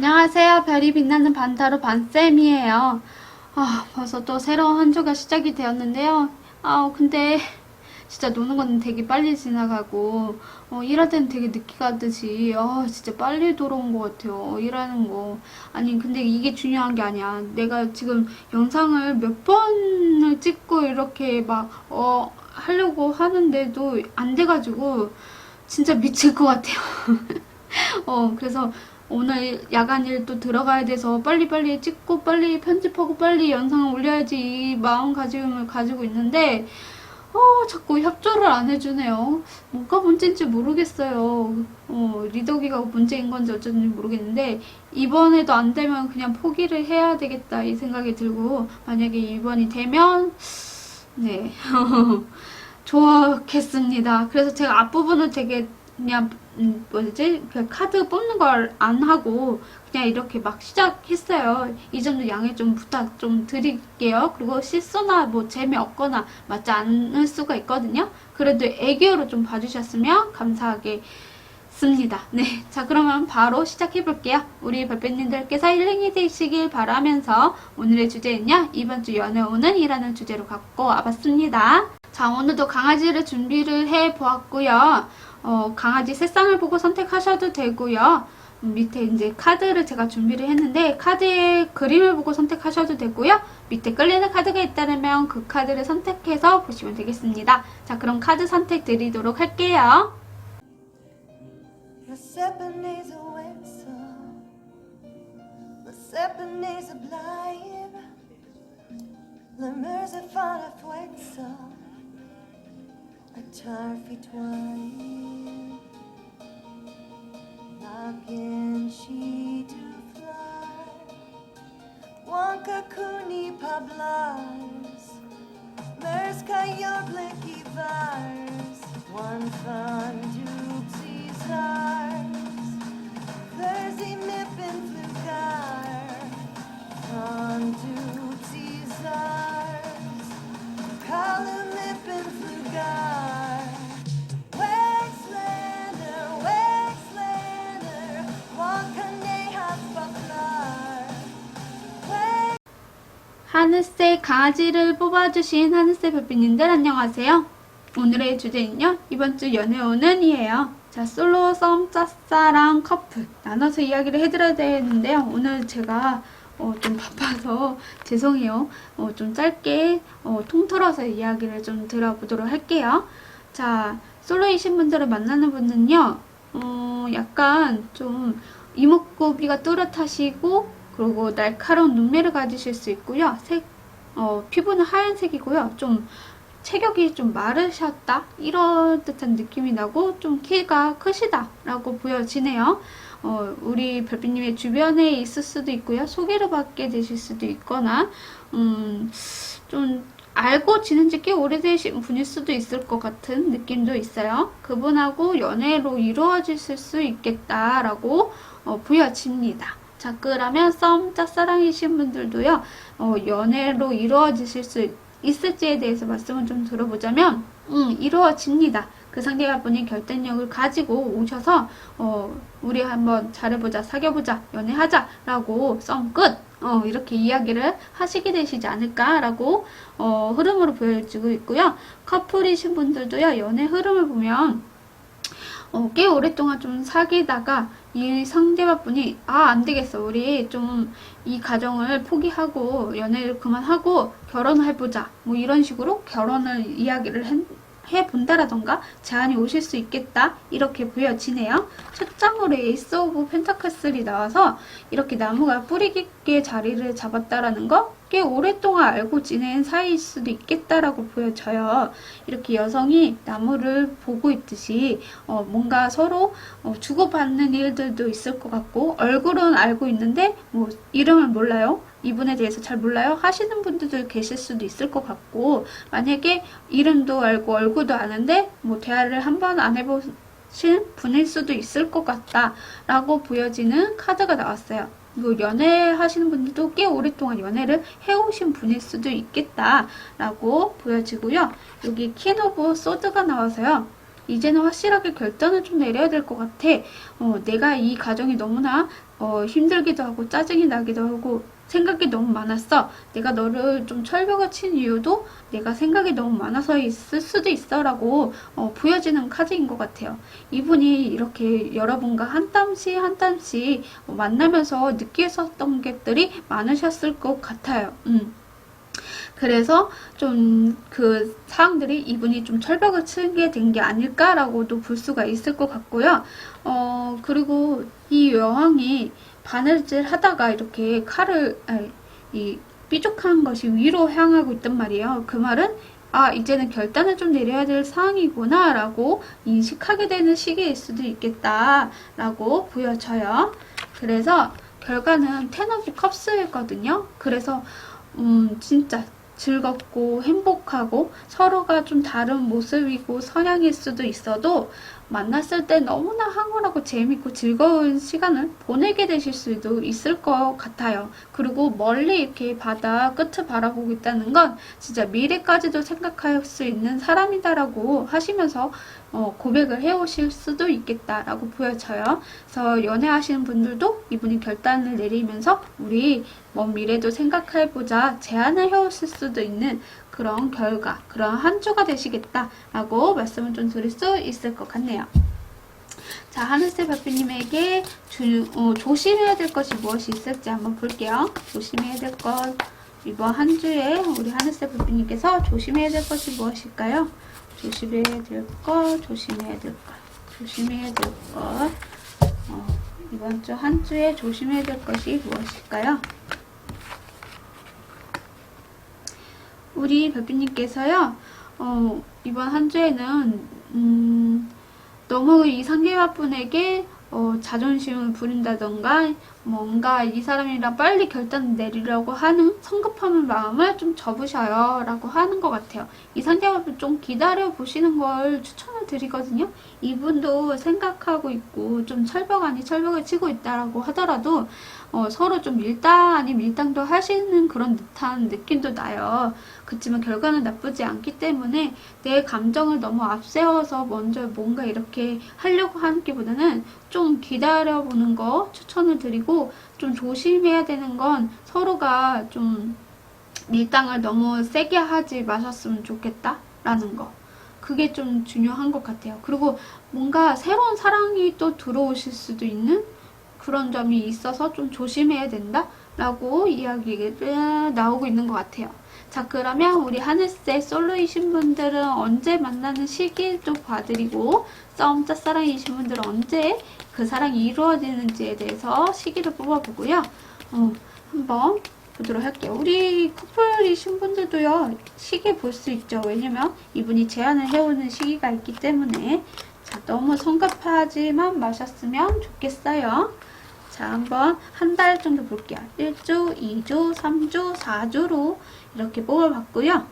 안녕하세요. 별이 빛나는 반타로 반쌤이에요. 벌써 또 새로운 한 주가 시작이 되었는데요. 근데 진짜 노는 건 되게 빨리 지나가고, 일할 때는 되게 늦게 가듯이, 진짜 빨리 돌아온 것 같아요. 일하는 거. 아니, 근데 이게 중요한 게 아니야. 내가 지금 영상을 몇 번을 찍고 이렇게 하려고 하는데도 안 돼가지고, 진짜 미칠 것 같아요. 그래서 오늘 야간 일 또 들어가야 돼서 빨리빨리 찍고 빨리 편집하고 빨리 영상을 올려야지 이 마음가짐을 가지고 있는데 자꾸 협조를 안 해주네요. 뭐가 문제인지 모르겠어요. 리더기가 문제인 건지 어쩐지 모르겠는데 이번에도 안 되면 그냥 포기를 해야 되겠다 이 생각이 들고, 만약에 이번이 되면 네 좋겠습니다. 그래서 제가 앞부분을 되게 그냥 그 카드 뽑는 걸 안 하고 그냥 이렇게 막 시작했어요. 이 점도 양해 좀 부탁 좀 드릴게요. 그리고 실수나 뭐 재미없거나 맞지 않을 수가 있거든요. 그래도 애교로 좀 봐주셨으면 감사하겠습니다. 네, 자 그러면 바로 시작해 볼게요. 우리 별빛님들께서 힐링이 되시길 바라면서 오늘의 주제는요, 이번 주 연애운은이라는 주제로 갖고 와봤습니다. 자, 오늘도 강아지를 준비를 해 보았고요. 강아지 색상을 보고 선택하셔도 되고요. 밑에 이제 카드를 제가 준비를 했는데 카드의 그림을 보고 선택하셔도 되고요. 밑에 끌리는 카드가 있다면 그 카드를 선택해서 보시면 되겠습니다. 자, 그럼 카드 선택 드리도록 할게요. Nagięci to fly, łąka kuni pablars, męska jogleki wars, one fun dupsy stars, Thursday mippen flugar, on dupsy stars, column mippen flugar. 하늘색 강아지를 뽑아주신 하늘색 별빛님들 안녕하세요. 오늘의 주제는요, 이번 주 연애운은 이에요. 자, 솔로, 썸, 짝사랑, 커플 나눠서 이야기를 해드려야 되는데요. 오늘 제가 좀 바빠서 죄송해요. 좀 짧게 통틀어서 이야기를 좀 들어보도록 할게요. 자, 솔로이신 분들을 만나는 분은요, 약간 좀 이목구비가 또렷하시고 그리고 날카로운 눈매를 가지실 수 있고요. 피부는 하얀색이고요. 좀 체격이 좀 마르셨다 이런 듯한 느낌이 나고 좀 키가 크시다 라고 보여지네요. 우리 별빛님의 주변에 있을 수도 있고요. 소개를 받게 되실 수도 있거나 좀 알고 지낸 지 꽤 오래되신 분일 수도 있을 것 같은 느낌도 있어요. 그분하고 연애로 이루어질 수 있겠다라고 보여집니다. 자, 그러면 썸, 짝사랑이신 분들도요, 연애로 이루어지실 수 있을지에 대해서 말씀을 좀 들어보자면, 이루어집니다. 그 상대방분이 결단력을 가지고 오셔서, 우리 한번 잘해보자, 사귀어보자, 연애하자, 라고 썸 끝! 이렇게 이야기를 하시게 되시지 않을까라고, 흐름으로 보여지고 있고요. 커플이신 분들도요, 연애 흐름을 보면, 꽤 오랫동안 좀 사귀다가 이 상대방분이 안 되겠어, 우리 좀 이 가정을 포기하고 연애를 그만하고 결혼을 해보자, 뭐 이런 식으로 결혼을 이야기를 해본다라던가 제안이 오실 수 있겠다 이렇게 보여지네요. 첫 장으로 에이스 오브 펜타클스이 나와서 이렇게 나무가 뿌리 깊게 자리를 잡았다라는 거, 꽤 오랫동안 알고 지낸 사이일 수도 있겠다라고 보여져요. 이렇게 여성이 나무를 보고 있듯이 뭔가 서로 주고받는 일들도 있을 것 같고, 얼굴은 알고 있는데 뭐 이름을 몰라요, 이분에 대해서 잘 몰라요 하시는 분들도 계실 수도 있을 것 같고, 만약에 이름도 알고 얼굴도 아는데 뭐 대화를 한 번 안 해보신 분일 수도 있을 것 같다 라고 보여지는 카드가 나왔어요. 그리고 연애하시는 분들도 꽤 오랫동안 연애를 해오신 분일 수도 있겠다 라고 보여지고요. 여기 퀸 오브 소드가 나와서요, 이제는 확실하게 결단을 좀 내려야 될 것 같아. 내가 이 가정이 너무나 힘들기도 하고 짜증이 나기도 하고 생각이 너무 많았어. 내가 너를 좀 철벽을 친 이유도 내가 생각이 너무 많아서 있을 수도 있어 라고 보여지는 카드인 것 같아요. 이분이 이렇게 여러분과 한 땀씩 한 땀씩 만나면서 느끼셨던 것들이 많으셨을 것 같아요. 그래서 좀 그 사항들이 이분이 좀 철벽을 치게 된 게 아닐까라고도 볼 수가 있을 것 같고요. 그리고 이 여왕이 바느질 하다가 이렇게 이 삐죽한 것이 위로 향하고 있단 말이에요. 그 말은 이제는 결단을 좀 내려야 될 상황이구나 라고 인식하게 되는 시기일 수도 있겠다 라고 보여져요. 그래서 결과는 텐 오브 컵스였거든요. 그래서 진짜 즐겁고 행복하고 서로가 좀 다른 모습이고 성향일 수도 있어도 만났을 때 너무나 황홀하고 재밌고 즐거운 시간을 보내게 되실 수도 있을 것 같아요. 그리고 멀리 이렇게 바다 끝을 바라보고 있다는 건 진짜 미래까지도 생각할 수 있는 사람이다라고 하시면서 고백을 해오실 수도 있겠다라고 보여져요. 그래서 연애하시는 분들도 이분이 결단을 내리면서 우리 먼 미래도 생각해보자 제안을 해오실 수도 있는 그런 결과, 그런 한 주가 되시겠다라고 말씀을 좀 드릴 수 있을 것 같네요. 자, 하늘색 별빛님에게 조심해야 될 것이 무엇이 있을지 한번 볼게요. 조심해야 될 것, 이번 한 주에 우리 하늘색 별빛님께서 조심해야 될 것이 무엇일까요? 조심해야 될 것, 조심해야 될 것, 조심해야 될 것. 이번 주 한 주에 조심해야 될 것이 무엇일까요? 우리 별빛님께서요, 이번 한 주에는, 너무 이 상대방분에게 자존심을 부린다던가, 뭔가 이 사람이랑 빨리 결단을 내리려고 하는 성급한 마음을 좀 접으셔요 라고 하는 것 같아요. 이 상대방분 좀 기다려 보시는 걸 추천을 드리거든요. 이분도 생각하고 있고 좀 철벽 아닌 철벽을 치고 있다라고 하더라도 서로 좀 밀당 아닌 밀당도 하시는 그런 듯한 느낌도 나요. 그렇지만 결과는 나쁘지 않기 때문에 내 감정을 너무 앞세워서 먼저 뭔가 이렇게 하려고 하기보다는 좀 기다려보는 거 추천을 드리고, 좀 조심해야 되는 건 서로가 좀 밀당을 너무 세게 하지 마셨으면 좋겠다 라는 거, 그게 좀 중요한 것 같아요. 그리고 뭔가 새로운 사랑이 또 들어오실 수도 있는 그런 점이 있어서 좀 조심해야 된다 라고 이야기가 나오고 있는 것 같아요. 자, 그러면 우리 하늘색 솔로이신 분들은 언제 만나는 시기도 봐드리고, 썸 짝사랑이신 분들은 언제 그 사랑이 이루어지는지에 대해서 시기를 뽑아보고요. 한번 보도록 할게요. 우리 커플이신 분들도요, 시기 볼 수 있죠. 왜냐면 이분이 제안을 해오는 시기가 있기 때문에. 자, 너무 성급하지만 마셨으면 좋겠어요. 자, 한번 한 달 정도 볼게요. 1주, 2주, 3주, 4주로 이렇게 뽑아봤고요.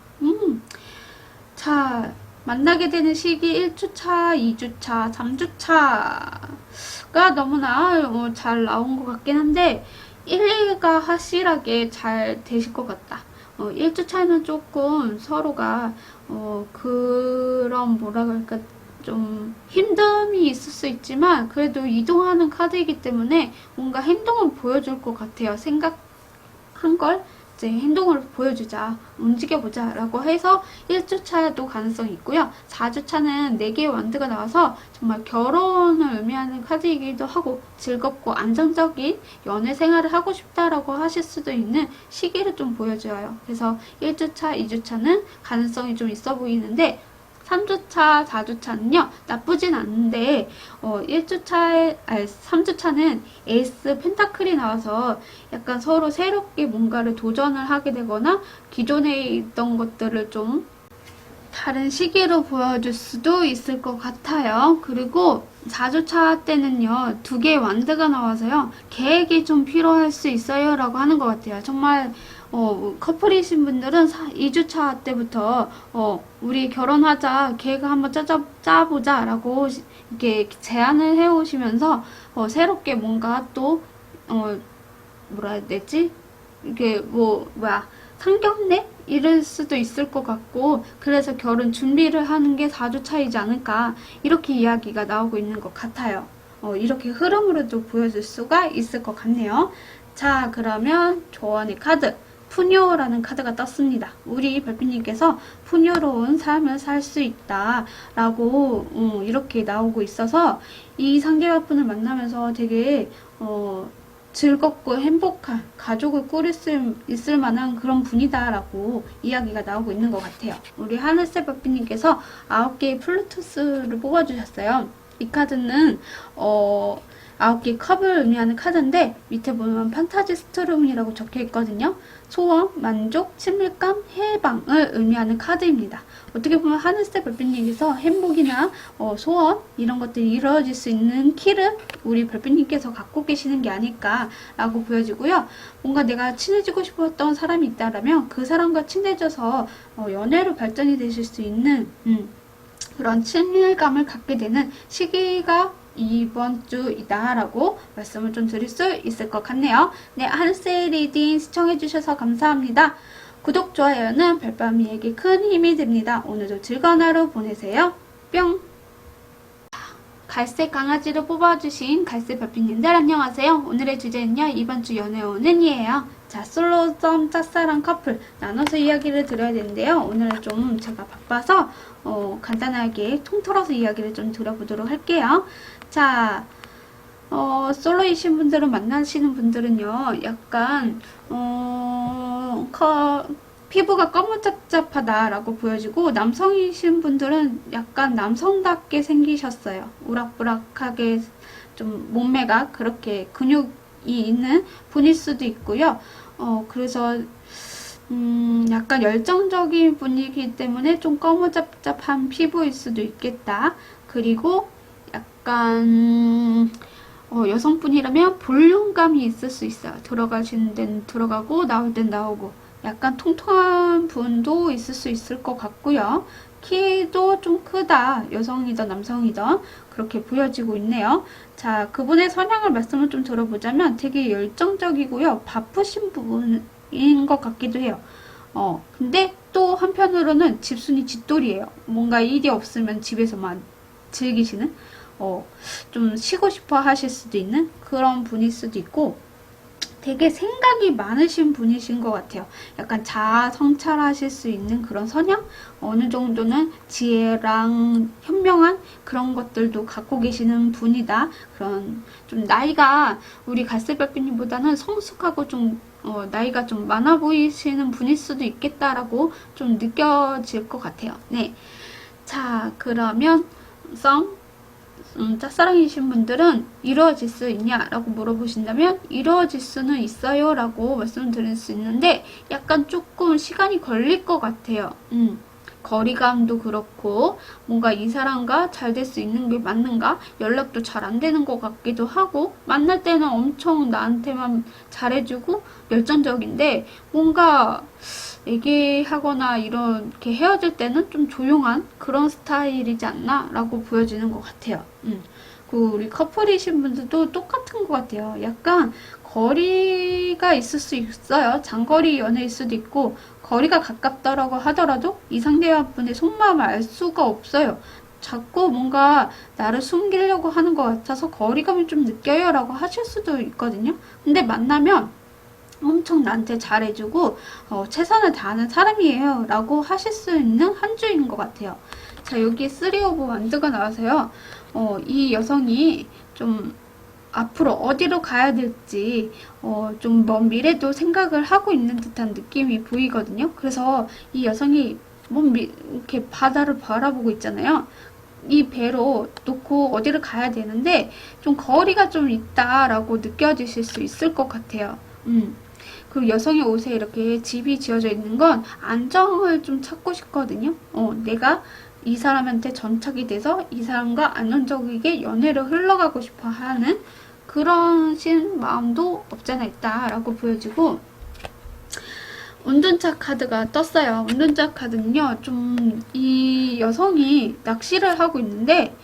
자, 만나게 되는 시기 1주차, 2주차, 3주차가 너무나 잘 나온 것 같긴 한데 1, 2가 확실하게 잘 되실 것 같다. 1주차는 조금 서로가 그런 뭐라 그럴까, 좀 힘듦이 있을 수 있지만 그래도 이동하는 카드이기 때문에 뭔가 행동을 보여줄 것 같아요. 생각한 걸 이제 행동으로 보여주자, 움직여보자 라고 해서 1주차도 가능성이 있고요. 4주차는 4개의 완드가 나와서 정말 결혼을 의미하는 카드이기도 하고 즐겁고 안정적인 연애 생활을 하고 싶다라고 하실 수도 있는 시기를 좀 보여줘요. 그래서 1주차, 2주차는 가능성이 좀 있어 보이는데 3주차, 4주차는요, 나쁘진 않은데, 3주차는 에이스 펜타클이 나와서 약간 서로 새롭게 뭔가를 도전을 하게 되거나, 기존에 있던 것들을 좀 다른 시기로 보여줄 수도 있을 것 같아요. 그리고 4주차 때는요, 2개의 완드가 나와서요, 계획이 좀 필요할 수 있어요 라고 하는 것 같아요. 정말 커플이신 분들은 2주차 때부터 우리 결혼하자, 계획을 한번 짜보자 라고 이렇게 제안을 해오시면서 새롭게 뭔가 또 뭐라 해야 되지? 이게 상견례? 이럴 수도 있을 것 같고, 그래서 결혼 준비를 하는 게 4주차이지 않을까, 이렇게 이야기가 나오고 있는 것 같아요. 이렇게 흐름으로도 보여줄 수가 있을 것 같네요. 자, 그러면 조언의 카드 푸뇨라는 카드가 떴습니다. 우리 별빛님께서 푸뇨로운 삶을 살 수 있다 라고 이렇게 나오고 있어서 이 상대방분을 만나면서 되게 즐겁고 행복한 가족을 꾸릴 수 있을 만한 그런 분이다 라고 이야기가 나오고 있는 것 같아요. 우리 하늘색 별빛님께서 9개의 플루토스를 뽑아주셨어요. 이 카드는 9개의 컵을 의미하는 카드인데 밑에 보면 판타지 스토룸이라고 적혀 있거든요. 소원, 만족, 친밀감, 해방을 의미하는 카드입니다. 어떻게 보면 하늘색 별빛님께서 행복이나 소원 이런 것들이 이루어질 수 있는 키를 우리 별빛님께서 갖고 계시는 게 아닐까라고 보여지고요. 뭔가 내가 친해지고 싶었던 사람이 있다라면 그 사람과 친해져서 연애로 발전이 되실 수 있는 그런 친밀감을 갖게 되는 시기가 이번 주이다 라고 말씀을 좀 드릴 수 있을 것 같네요. 네, 하늘색 리딩 시청해주셔서 감사합니다. 구독, 좋아요는 별밤이에게 큰 힘이 됩니다. 오늘도 즐거운 하루 보내세요. 뿅! 갈색 강아지를 뽑아주신 갈색 별빛님들 안녕하세요. 오늘의 주제는요, 이번 주 연애운은 이에요. 자, 솔로썸 짝사랑 커플 나눠서 이야기를 드려야 되는데요. 오늘은 좀 제가 바빠서 간단하게 통틀어서 이야기를 좀 드려보도록 할게요. 자, 솔로이신 분들은 만나시는 분들은요, 약간 피부가 검은짭짭하다라고 보여지고, 남성이신 분들은 약간 남성답게 생기셨어요. 우락부락하게 좀 몸매가 그렇게 근육이 있는 분일 수도 있고요. 그래서 약간 열정적인 분이기 때문에 좀 검은짭짭한 피부일 수도 있겠다. 그리고 약간 여성분이라면 볼륨감이 있을 수 있어요. 들어가시는 데는 들어가고 나올 땐 나오고 약간 통통한 분도 있을 수 있을 것 같고요. 키도 좀 크다. 여성이든 남성이든 그렇게 보여지고 있네요. 자, 그분의 성향을 말씀을 좀 들어보자면 되게 열정적이고요. 바쁘신 분인 것 같기도 해요. 근데 또 한편으로는 집순이 집돌이에요. 뭔가 일이 없으면 집에서만 즐기시는 좀 쉬고 싶어 하실 수도 있는 그런 분일 수도 있고, 되게 생각이 많으신 분이신 것 같아요. 약간 자아 성찰하실 수 있는 그런 성향? 어느 정도는 지혜랑 현명한 그런 것들도 갖고 계시는 분이다. 그런 좀 나이가 우리 갈색별빛님보다는 성숙하고 좀 나이가 좀 많아 보이시는 분일 수도 있겠다라고 좀 느껴질 것 같아요. 네. 자, 그러면 짝사랑이신 분들은 이루어질 수 있냐라고 물어보신다면 이루어질 수는 있어요 라고 말씀드릴 수 있는데 약간 조금 시간이 걸릴 것 같아요. 거리감도 그렇고 뭔가 이 사람과 잘 될 수 있는 게 맞는가? 연락도 잘 안 되는 것 같기도 하고, 만날 때는 엄청 나한테만 잘해주고 열정적인데 뭔가 얘기하거나 이렇게 헤어질 때는 좀 조용한 그런 스타일이지 않나? 라고 보여지는 것 같아요. 그 우리 커플이신 분들도 똑같은 것 같아요. 약간 거리가 있을 수 있어요. 장거리 연애일 수도 있고, 거리가 가깝다라고 하더라도 이 상대분의 속마음을 알 수가 없어요. 자꾸 뭔가 나를 숨기려고 하는 것 같아서 거리감을 좀 느껴요 라고 하실 수도 있거든요. 근데 만나면 엄청 나한테 잘해주고 최선을 다하는 사람이에요 라고 하실 수 있는 한 주인 것 같아요. 자, 여기 3 오브 완드가 나와서요, 이 여성이 좀 앞으로 어디로 가야 될지 좀 먼 미래도 생각을 하고 있는 듯한 느낌이 보이거든요. 그래서 이 여성이 이렇게 바다를 바라보고 있잖아요. 이 배로 놓고 어디를 가야 되는데 좀 거리가 좀 있다라고 느껴지실 수 있을 것 같아요. 그리고 여성의 옷에 이렇게 집이 지어져 있는 건 안정을 좀 찾고 싶거든요. 내가 이 사람한테 전착이 돼서 이 사람과 안정적이게 연애를 흘러가고 싶어 하는 그런 마음도 없잖아 있다라고 보여지고, 운전자 카드가 떴어요. 운전자 카드는요, 좀 이 여성이 낚시를 하고 있는데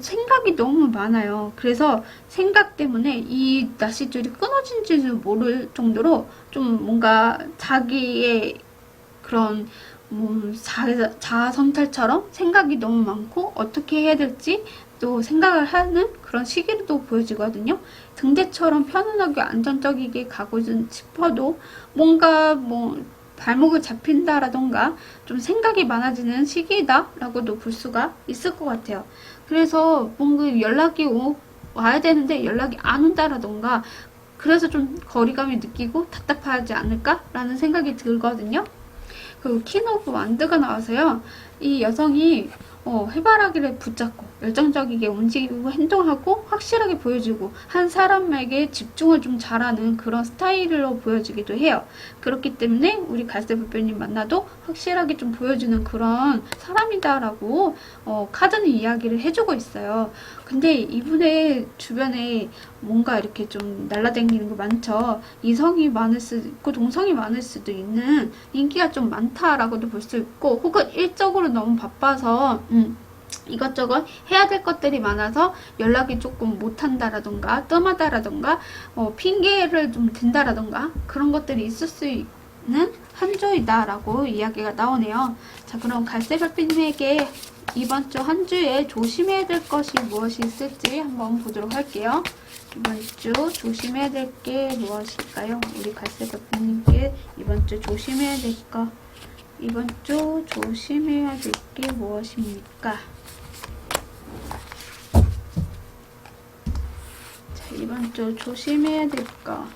생각이 너무 많아요. 그래서 생각 때문에 이 낚싯줄이 끊어진지도 모를 정도로 좀 뭔가 자기의 그런 자아성찰처럼 생각이 너무 많고 어떻게 해야 될지 또 생각을 하는 그런 시기도 보여지거든요. 등대처럼 편안하게 안정적이게 가고 싶어도 뭔가 발목을 잡힌다라던가 좀 생각이 많아지는 시기다라고도 볼 수가 있을 것 같아요. 그래서 뭔가 연락이 와야 되는데 연락이 안 온다라던가 그래서 좀 거리감이 느끼고 답답하지 않을까라는 생각이 들거든요. 그 퀸 오브 완드가 나와서요. 이 여성이 해바라기를 붙잡고 열정적이게 움직이고 행동하고 확실하게 보여주고 한 사람에게 집중을 좀 잘하는 그런 스타일로 보여지기도 해요. 그렇기 때문에 우리 갈색별별님 만나도 확실하게 좀 보여주는 그런 사람이다라고 카드는 이야기를 해주고 있어요. 근데 이분의 주변에 뭔가 이렇게 좀 날라다니는 거 많죠. 이성이 많을 수도 있고 동성이 많을 수도 있는 인기가 좀 많다라고도 볼 수 있고 혹은 일적으로 너무 바빠서 이것저것 해야 될 것들이 많아서 연락이 조금 못한다라던가 뜸하다라던가 핑계를 좀 댄다라던가 그런 것들이 있을 수 있는 한 주이다 라고 이야기가 나오네요. 자, 그럼 갈색별빛님에게 이번 주 한 주에 조심해야 될 것이 무엇이 있을지 한번 보도록 할게요. 이번 주 조심해야 될 게 무엇일까요? 우리 갈색별빛님께 이번 주 조심해야 될 거, 이번 주 조심해야 될 게 무엇입니까? 자, 이번 주 조심해야 될 거.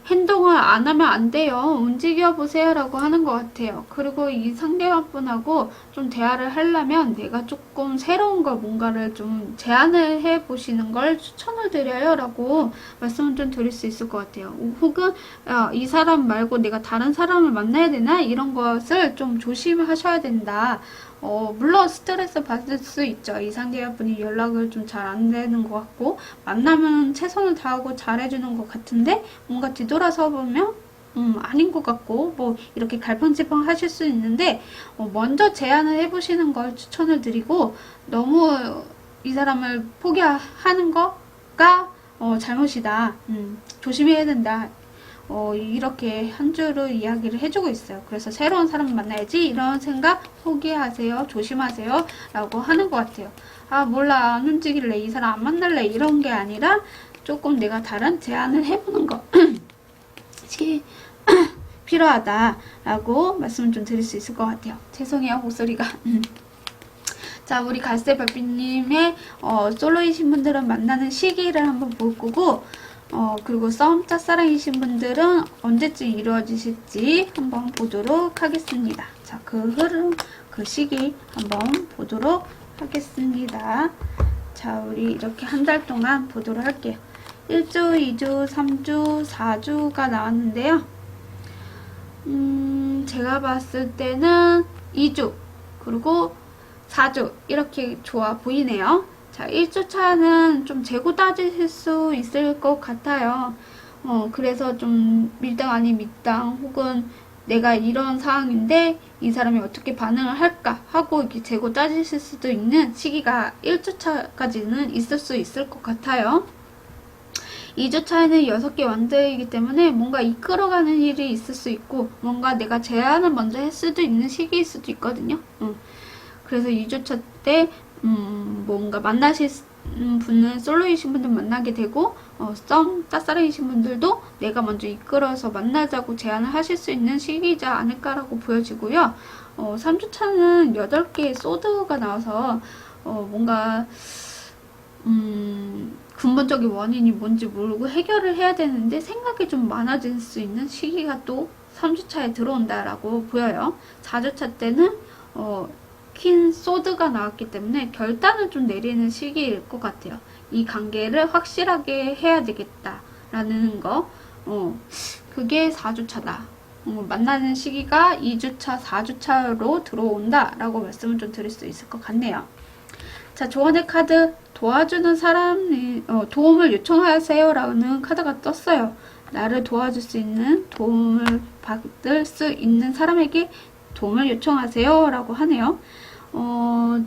행동을 안 하면 안 돼요. 움직여 보세요 라고 하는 것 같아요. 그리고 이 상대방분하고 좀 대화를 하려면 내가 조금 새로운 걸 뭔가를 좀 제안을 해 보시는 걸 추천을 드려요 라고 말씀을 좀 드릴 수 있을 것 같아요. 혹은 이 사람 말고 내가 다른 사람을 만나야 되나? 이런 것을 좀 조심하셔야 된다. 물론 스트레스 받을 수 있죠. 이 상대분이 연락을 좀 잘 안 되는 것 같고 만나면 최선을 다하고 잘해주는 것 같은데 뭔가 뒤돌아서 보면 아닌 것 같고 이렇게 갈팡질팡 하실 수 있는데 먼저 제안을 해보시는 걸 추천을 드리고 너무 이 사람을 포기하는 거가 잘못이다. 조심해야 된다. 이렇게 한 주를 이야기를 해주고 있어요. 그래서 새로운 사람 만나야지 이런 생각 포기하세요. 조심하세요. 라고 하는 것 같아요. 몰라 안 움직일래 이 사람 안 만날래 이런 게 아니라 조금 내가 다른 제안을 해보는 것이 필요하다라고 말씀을 좀 드릴 수 있을 것 같아요. 죄송해요 목소리가. 자, 우리 갈색별빛님의 솔로이신 분들은 만나는 시기를 한번 볼 거고 그리고 싸움 짝사랑이신 분들은 언제쯤 이루어지실지 한번 보도록 하겠습니다. 자, 그 흐름, 그 시기 한번 보도록 하겠습니다. 자, 우리 이렇게 한 달 동안 보도록 할게요. 1주, 2주, 3주, 4주가 나왔는데요. 제가 봤을 때는 2주, 그리고 4주 이렇게 좋아 보이네요. 자, 1주차는 좀 재고 따지실 수 있을 것 같아요. 그래서 좀 밀당 아닌 밀당 혹은 내가 이런 상황인데 이 사람이 어떻게 반응을 할까 하고 이렇게 재고 따지실 수도 있는 시기가 1주차까지는 있을 수 있을 것 같아요. 2주차에는 6개 완드이기 때문에 뭔가 이끌어가는 일이 있을 수 있고 뭔가 내가 제안을 먼저 할 수도 있는 시기일 수도 있거든요. 그래서 2주차 때 뭔가 만나실 분은 솔로이신 분들 만나게 되고 짝사랑이신 분들도 내가 먼저 이끌어서 만나자고 제안을 하실 수 있는 시기이지 않을까라고 보여지고요. 3주차는 8개의 소드가 나와서 뭔가 근본적인 원인이 뭔지 모르고 해결을 해야 되는데 생각이 좀 많아질 수 있는 시기가 또 3주차에 들어온다라고 보여요. 4주차 때는 퀸 소드가 나왔기 때문에 결단을 좀 내리는 시기일 것 같아요. 이 관계를 확실하게 해야 되겠다라는 거. 그게 4주차다. 만나는 시기가 2주차, 4주차로 들어온다라고 말씀을 좀 드릴 수 있을 것 같네요. 자, 조언의 카드, 도와주는 사람이 도움을 요청하세요 라는 카드가 떴어요. 나를 도와줄 수 있는, 도움을 받을 수 있는 사람에게 도움을 요청하세요 라고 하네요.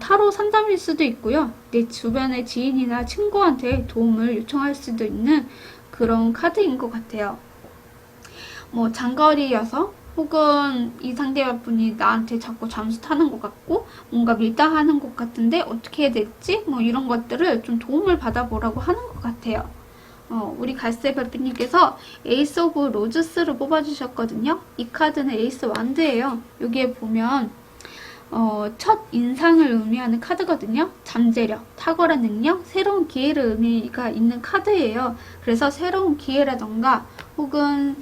타로 상담일 수도 있고요. 내 주변의 지인이나 친구한테 도움을 요청할 수도 있는 그런 카드인 것 같아요. 장거리여서 혹은 이 상대방분이 나한테 자꾸 잠수 타는 것 같고 뭔가 밀당하는 것 같은데 어떻게 해야 될지 뭐 이런 것들을 좀 도움을 받아보라고 하는 것 같아요. 우리 갈색 별빛님께서 에이스 오브 로즈스를 뽑아주셨거든요. 이 카드는 에이스 완드예요. 여기에 보면 첫 인상을 의미하는 카드거든요. 잠재력, 탁월한 능력, 새로운 기회를 의미가 있는 카드예요. 그래서 새로운 기회라던가 혹은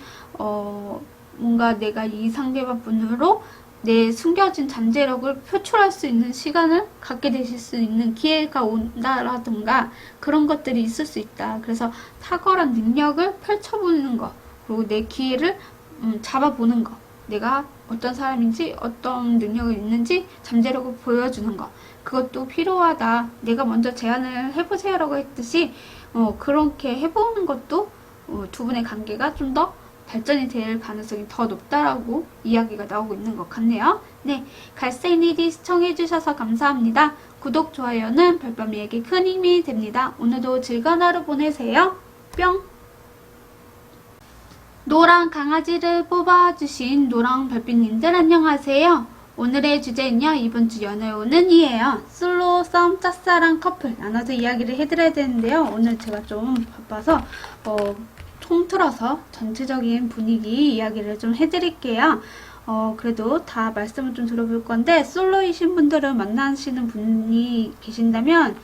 뭔가 내가 이 상대방 분으로 내 숨겨진 잠재력을 표출할 수 있는 시간을 갖게 되실 수 있는 기회가 온다라던가 그런 것들이 있을 수 있다. 그래서 탁월한 능력을 펼쳐보는 거, 그리고 내 기회를 잡아보는 거, 내가 어떤 사람인지 어떤 능력이 있는지 잠재력을 보여주는 거, 그것도 필요하다. 내가 먼저 제안을 해보세요 라고 했듯이 그렇게 해보는 것도 두 분의 관계가 좀 더 발전이 될 가능성이 더 높다라고 이야기가 나오고 있는 것 같네요. 네, 갈색니디 시청해주셔서 감사합니다. 구독, 좋아요는 별밤이에게 큰 힘이 됩니다. 오늘도 즐거운 하루 보내세요. 뿅! 노랑 강아지를 뽑아주신 노랑 별빛님들 안녕하세요. 오늘의 주제는요, 이번 주 연애운은 이에요. 솔로, 썸, 짝사랑, 커플 나눠서 이야기를 해드려야 되는데요. 오늘 제가 좀 바빠서 통틀어서 전체적인 분위기 이야기를 좀 해드릴게요. 그래도 다 말씀을 좀 들어볼 건데, 솔로이신 분들은 만나시는 분이 계신다면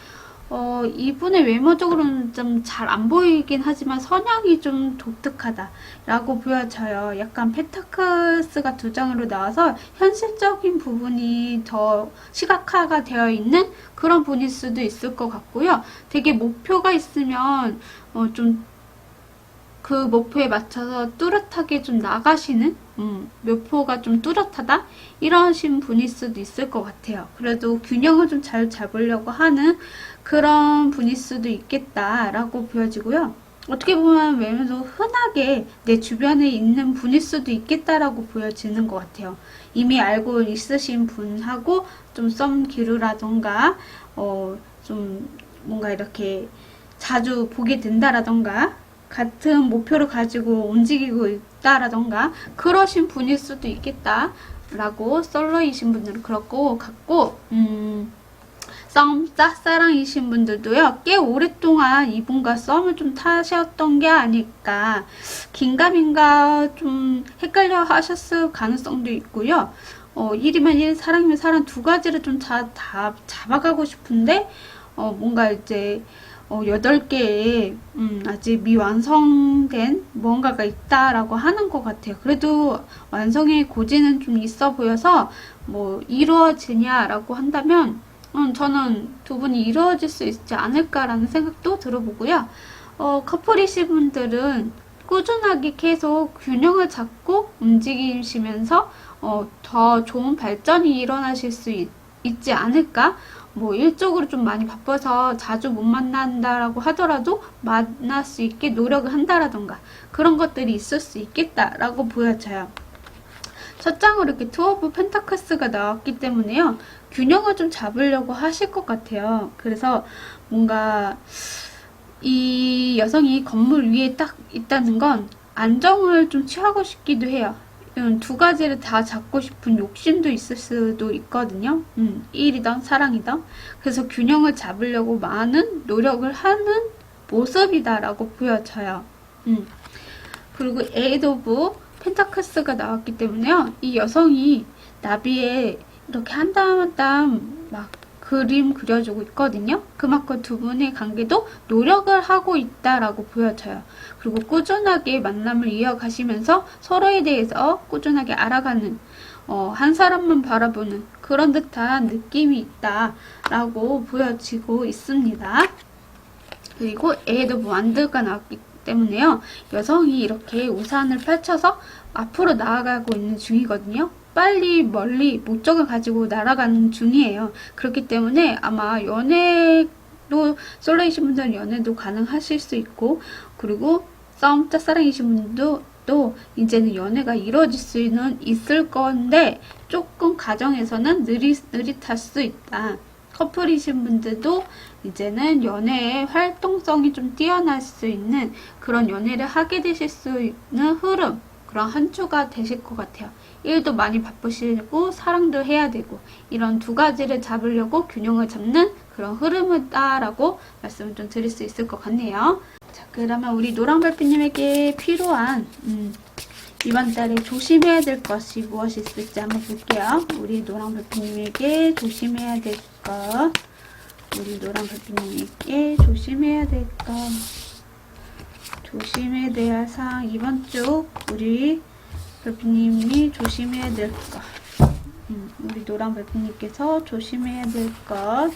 이분의 외모적으로는 좀 잘 안 보이긴 하지만 성향이 좀 독특하다 라고 보여져요. 약간 펜타클스가 두 장으로 나와서 현실적인 부분이 더 시각화가 되어 있는 그런 분일 수도 있을 것 같고요. 되게 목표가 있으면 좀 그 목표에 맞춰서 뚜렷하게 좀 나가시는 목표가 좀 뚜렷하다 이러신 분일 수도 있을 것 같아요. 그래도 균형을 좀 잘 잡으려고 하는 그런 분일 수도 있겠다라고 보여지고요. 어떻게 보면 외모도 흔하게 내 주변에 있는 분일 수도 있겠다라고 보여지는 것 같아요. 이미 알고 있으신 분하고 좀 썸 기루라던가 좀 뭔가 이렇게 자주 보게 된다라던가 같은 목표를 가지고 움직이고 있다라던가 그러신 분일 수도 있겠다라고 솔로이신 분들은 그렇고 같고 썸 짝사랑이신 분들도요 꽤 오랫동안 이분과 썸을 좀 타셨던 게 아닐까 긴가민가 좀 헷갈려 하셨을 가능성도 있고요. 1이면 1, 사랑이면 사랑 두 가지를 좀 다 잡아가고 싶은데 뭔가 이제 8개의 아직 미완성된 무언가가 있다라고 하는 것 같아요. 그래도 완성의 고지는 좀 있어 보여서 뭐 이루어지냐라고 한다면 저는 두 분이 이루어질 수 있지 않을까라는 생각도 들어보고요. 커플이신 분들은 꾸준하게 계속 균형을 잡고 움직이시면서 더 좋은 발전이 일어나실 수 있지 않을까? 뭐 일적으로 좀 많이 바빠서 자주 못 만난다라고 하더라도 만날 수 있게 노력을 한다라던가 그런 것들이 있을 수 있겠다라고 보여져요. 첫 장으로 이렇게 투 오브 펜타클스가 나왔기 때문에요. 균형을 좀 잡으려고 하실 것 같아요. 그래서 뭔가 이 여성이 건물 위에 딱 있다는 건 안정을 좀 취하고 싶기도 해요. 두 가지를 다 잡고 싶은 욕심도 있을 수도 있거든요. 일이든 사랑이든. 그래서 균형을 잡으려고 많은 노력을 하는 모습이다라고 보여져요. 그리고 에이드 오브 펜타클스가 나왔기 때문에요. 이 여성이 나비에 이렇게 한 땀 한 땀 막 그림 그려주고 있거든요. 그만큼 두 분의 관계도 노력을 하고 있다라고 보여져요. 그리고 꾸준하게 만남을 이어가시면서 서로에 대해서 꾸준하게 알아가는 한 사람만 바라보는 그런 듯한 느낌이 있다라고 보여지고 있습니다. 그리고 에이드 오브 완드가 나왔기 때문에요. 여성이 이렇게 우산을 펼쳐서 앞으로 나아가고 있는 중이거든요. 빨리 멀리 목적을 가지고 날아가는 중이에요. 그렇기 때문에 아마 연애도 솔로이신 분들은 연애도 가능하실 수 있고 그리고 썸 짝사랑이신 분들도 또 이제는 연애가 이루어질 수는 있을 건데 조금 가정에서는 느릿할 수 있다. 커플이신 분들도 이제는 연애의 활동성이 좀 뛰어날 수 있는 그런 연애를 하게 되실 수 있는 흐름 그런 한 주가 되실 것 같아요. 일도 많이 바쁘시고 사랑도 해야 되고 이런 두 가지를 잡으려고 균형을 잡는 그런 흐름이다라고 말씀을 좀 드릴 수 있을 것 같네요. 자, 그러면 우리 노랑별빛님에게 필요한 이번 달에 조심해야 될 것이 무엇이 있을지 한번 볼게요. 우리 노랑별빛님에게 조심해야 될 것, 우리 노랑별빛님에게 조심해야 될 것, 조심해야 될 사항, 이번 주 우리 별빛님이 조심해야 될 것, 우리 노랑별빛님께서 조심해야 될 것,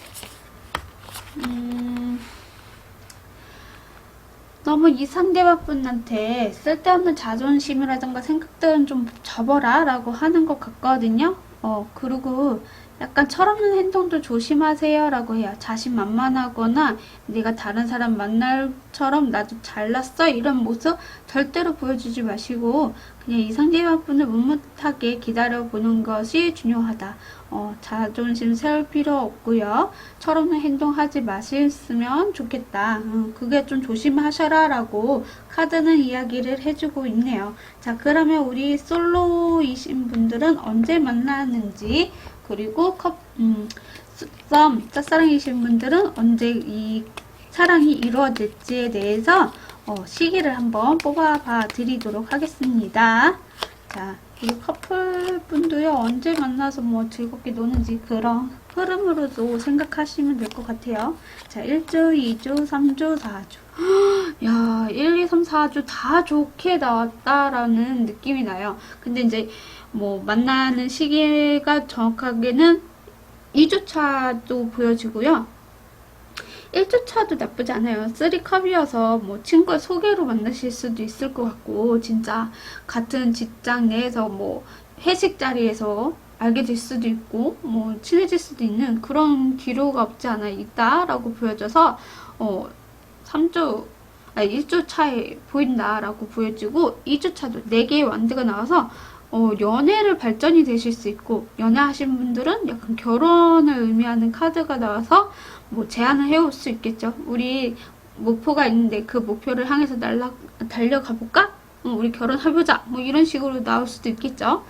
너무 이 상대방분한테 쓸데없는 자존심이라든가 생각들은 좀 접어라 라고 하는 것 같거든요. 그리고 약간 철없는 행동도 조심하세요 라고 해요. 자신만만하거나 내가 다른 사람 만날처럼 나도 잘났어 이런 모습 절대로 보여주지 마시고 그냥 이 상대방분을 묵묵하게 기다려보는 것이 중요하다. 자존심 세울 필요 없고요. 철없는 행동하지 마셨으면 좋겠다. 그게 좀 조심하셔라 라고 카드는 이야기를 해주고 있네요. 자, 그러면 우리 솔로이신 분들은 언제 만나는지, 그리고 짝사랑이신 분들은 언제 이 사랑이 이루어질지에 대해서 시기를 한번 뽑아봐 드리도록 하겠습니다. 자, 이 커플분도요, 언제 만나서 뭐 즐겁게 노는지 그런 흐름으로도 생각하시면 될 것 같아요. 자, 1주, 2주, 3주, 4주. 야, 1, 2, 3, 4주 다 좋게 나왔다라는 느낌이 나요. 근데 이제 뭐 만나는 시기가 정확하게는 2주차도 보여지고요. 1주차도 나쁘지 않아요. 3컵이어서 뭐 친구의 소개로 만나실 수도 있을 것 같고, 진짜 같은 직장 내에서 뭐 회식 자리에서 알게 될 수도 있고, 뭐 친해질 수도 있는 그런 기류가 없지 않아 있다라고 보여져서 1주차에 보인다라고 보여지고, 2주차도 4개의 완드가 나와서 연애를 발전이 되실 수 있고, 연애하신 분들은 약간 결혼을 의미하는 카드가 나와서 뭐 제안을 해올 수 있겠죠. 우리 목표가 있는데 그 목표를 향해서 달려가 볼까? 우리 결혼해보자. 뭐 이런 식으로 나올 수도 있겠죠.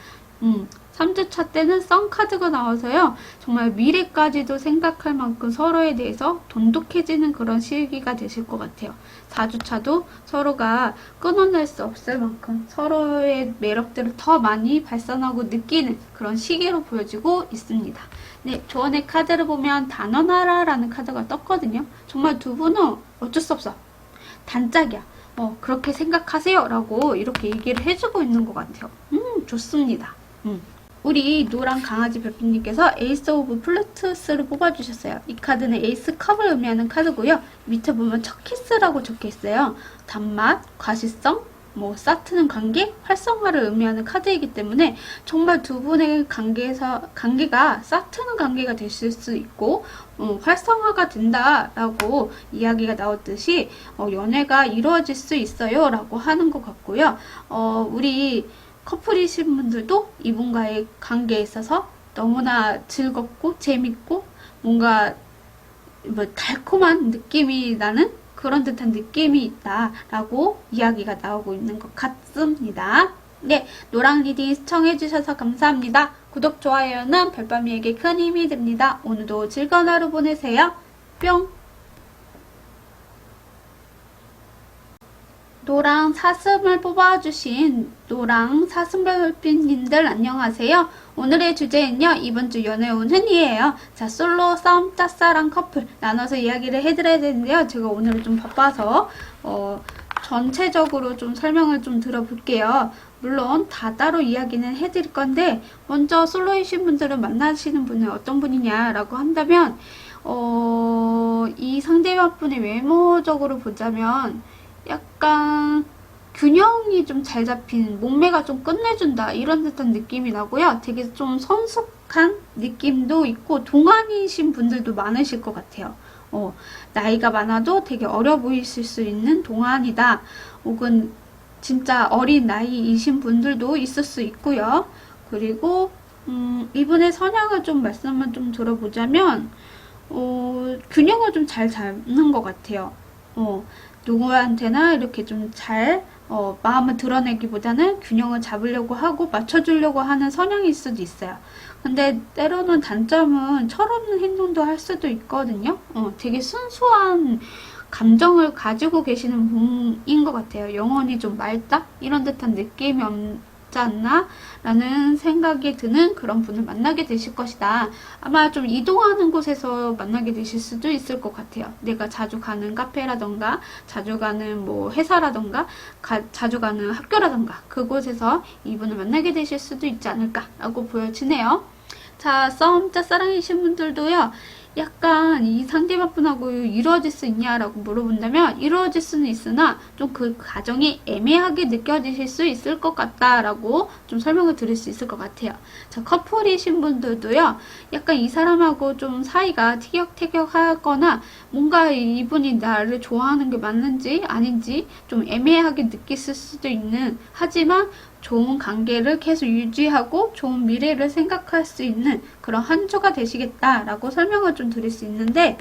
3주차 때는 썬 카드가 나와서요. 정말 미래까지도 생각할 만큼 서로에 대해서 돈독해지는 그런 시기가 되실 것 같아요. 4주차도 서로가 끊어낼 수 없을 만큼 서로의 매력들을 더 많이 발산하고 느끼는 그런 시기로 보여지고 있습니다. 네, 조언의 카드를 보면 단언하라라는 카드가 떴거든요. 정말 두 분은 어쩔 수 없어. 단짝이야. 그렇게 생각하세요. 라고 이렇게 얘기를 해주고 있는 것 같아요. 좋습니다. 우리 노랑 강아지 별빛님께서 에이스 오브 플루투스를 뽑아주셨어요. 이 카드는 에이스 컵을 의미하는 카드고요. 밑에 보면 첫 키스라고 적혀있어요. 단맛, 과시성, 뭐 싸트는 관계, 활성화를 의미하는 카드이기 때문에 정말 두 분의 관계가 싸트는 관계가 되실 수 있고 활성화가 된다라고 이야기가 나왔듯이 연애가 이루어질 수 있어요 라고 하는 것 같고요. 우리 커플이신 분들도 이분과의 관계에 있어서 너무나 즐겁고 재밌고 뭔가 뭐 달콤한 느낌이 나는 그런 듯한 느낌이 있다라고 이야기가 나오고 있는 것 같습니다. 네, 노랑 리딩 시청해주셔서 감사합니다. 구독, 좋아요는 별밤이에게 큰 힘이 됩니다. 오늘도 즐거운 하루 보내세요. 뿅! 노랑 사슴을 뽑아주신 노랑 사슴별빛님들 안녕하세요. 오늘의 주제는요, 이번 주 연애 운은이에요. 자, 솔로, 썸, 짝사랑, 커플 나눠서 이야기를 해드려야 되는데요. 제가 오늘은 좀 바빠서 전체적으로 좀 설명을 좀 들어볼게요. 물론 다 따로 이야기는 해드릴 건데, 먼저 솔로이신 분들은 만나시는 분은 어떤 분이냐라고 한다면 이 상대방분의 외모적으로 보자면 약간 균형이 좀 잘 잡힌, 몸매가 좀 끝내준다 이런 듯한 느낌이 나고요. 되게 좀 성숙한 느낌도 있고 동안이신 분들도 많으실 것 같아요. 나이가 많아도 되게 어려 보이실 수 있는 동안이다, 혹은 진짜 어린 나이이신 분들도 있을 수 있고요. 그리고 이분의 성향을 좀 말씀을 좀 들어보자면 균형을 좀 잘 잡는 것 같아요. 누구한테나 이렇게 좀 잘 마음을 드러내기보다는 균형을 잡으려고 하고 맞춰주려고 하는 성향일 수도 있어요. 근데 때로는 단점은 철없는 행동도 할 수도 있거든요. 되게 순수한 감정을 가지고 계시는 분인 것 같아요. 영혼이 좀 맑다? 이런 듯한 느낌이 없지 않나? 라는 생각이 드는 그런 분을 만나게 되실 것이다. 아마 좀 이동하는 곳에서 만나게 되실 수도 있을 것 같아요. 내가 자주 가는 카페라던가, 자주 가는 뭐 회사라던가, 자주 가는 학교라던가, 그곳에서 이분을 만나게 되실 수도 있지 않을까라고 보여지네요. 자, 썸, 짝사랑이신 분들도요, 약간 이 상대방 분하고 이루어질 수 있냐라고 물어본다면 이루어질 수는 있으나 좀 그 과정이 애매하게 느껴지실 수 있을 것 같다라고 좀 설명을 드릴 수 있을 것 같아요. 자, 커플이신 분들도요, 약간 이 사람하고 좀 사이가 티격태격하거나 뭔가 이분이 나를 좋아하는 게 맞는지 아닌지 좀 애매하게 느끼실 수도 있는, 하지만 좋은 관계를 계속 유지하고 좋은 미래를 생각할 수 있는 그런 한 주가 되시겠다라고 설명을 좀 드릴 수 있는데,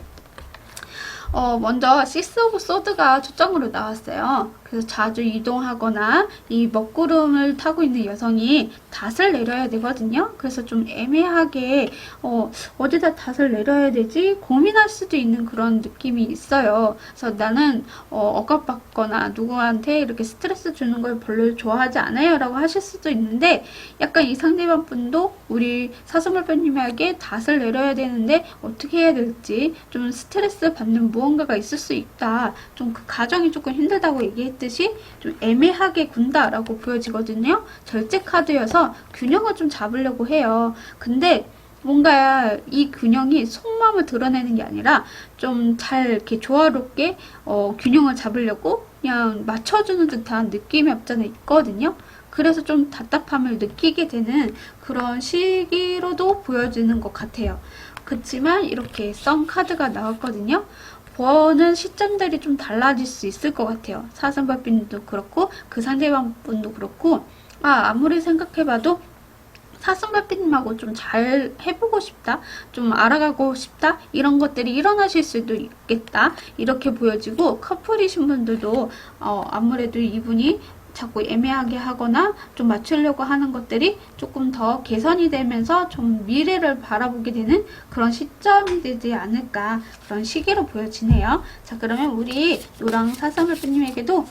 먼저 시스 오브 소드가 초점으로 나왔어요. 그래서 자주 이동하거나 이 먹구름을 타고 있는 여성이 닷을 내려야 되거든요. 그래서 좀 애매하게 어디다 닷을 내려야 되지 고민할 수도 있는 그런 느낌이 있어요. 그래서 나는 억압받거나 누구한테 이렇게 스트레스 주는 걸 별로 좋아하지 않아요 라고 하실 수도 있는데, 약간 이 상대방 분도 우리 사슴벌빼님에게 닷을 내려야 되는데 어떻게 해야 될지 좀 스트레스 받는 무언가가 있을 수 있다, 좀 그 과정이 조금 힘들다고 얘기했듯이 좀 애매하게 군다라고 보여지거든요. 절제 카드여서 균형을 좀 잡으려고 해요. 근데 뭔가 이 균형이 속마음을 드러내는 게 아니라 좀 잘 이렇게 조화롭게 균형을 잡으려고 그냥 맞춰주는 듯한 느낌이 없잖아 있거든요. 그래서 좀 답답함을 느끼게 되는 그런 시기로도 보여지는 것 같아요. 그렇지만 이렇게 썸 카드가 나왔거든요. 보는 시점들이 좀 달라질 수 있을 것 같아요. 사슴벌빈도 그렇고 그 상대방 분도 그렇고, 아무리 생각해봐도 사슴벌빈님하고 좀 잘 해보고 싶다, 좀 알아가고 싶다, 이런 것들이 일어나실 수도 있겠다 이렇게 보여지고, 커플이신 분들도 아무래도 이분이 자꾸 애매하게 하거나 좀 맞추려고 하는 것들이 조금 더 개선이 되면서 좀 미래를 바라보게 되는 그런 시점이 되지 않을까, 그런 시기로 보여지네요. 자, 그러면 우리 노랑 사슴벌빼님에게도